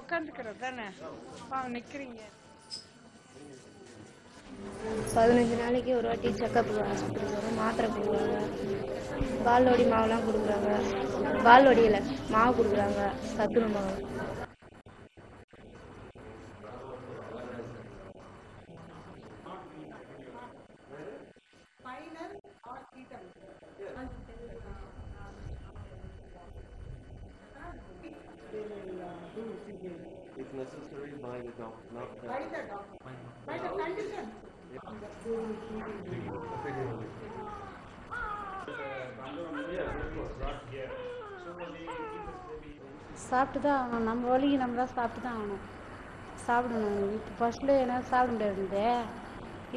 உட்காந்துக்கிறது தானே நிற்கிறீங்க. 15 நாளைக்கு ஒரு வாட்டி செக்கப் ஹாஸ்பிட்டலுக்கு வரும், மாத்திரை கொடுக்குறாங்க, பால்வடி மாவுலாம் கொடுக்குறாங்க. பால்வடியில் மாவு கொடுக்குறாங்க, சத்துணவு மாவு. If necessary, by the doctor, not By the doctor. By the condition. சாப்பிட்டு தான் ஆகணும். நம்ம வழிக்கு நம்ம தான் சாப்பிட்டு தான் ஆகணும். சாப்பிடணும். இப்போ ஃபர்ஸ்ட்டில் என்ன சாப்பிட முடியாது.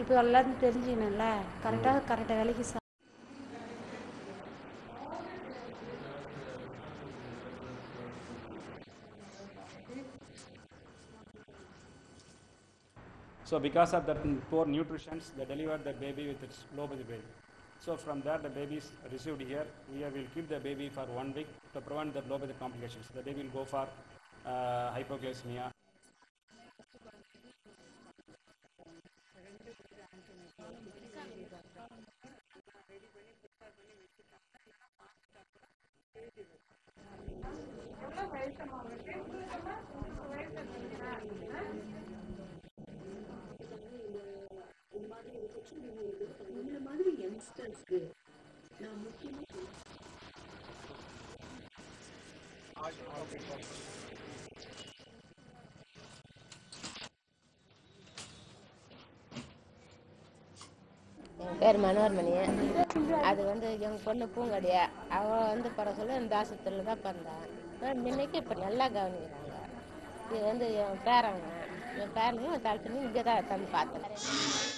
இப்போ எல்லாத்தையும் தெரிஞ்சுக்கணும்ல. கரெக்டாக வேலைக்கு So because of that poor nutrition, they delivered the baby with its low weight. So from there, the baby is received here. We will keep the baby for 1 week to prevent the low weight complications. The baby will go for hypoglycemia. இந்த மாதிரி யங்ஸ்டர்ஸ்க்கு நான் முக்கியமாக என் பேர் மனோர்மணி. அது எங்கள் பொண்ணு பூங்கடியா. அவள் பிற சொல்ல இந்த ஆஸ்பத்திரியில் தான் பிறந்தாள். முன்னைக்கு இப்போ நல்லா கவனிக்கிறாங்க. இது என் பேரங்க. என் பேரனையும் தாழ்த்தனையும் இங்கே தான் தந்து பார்த்தேன்.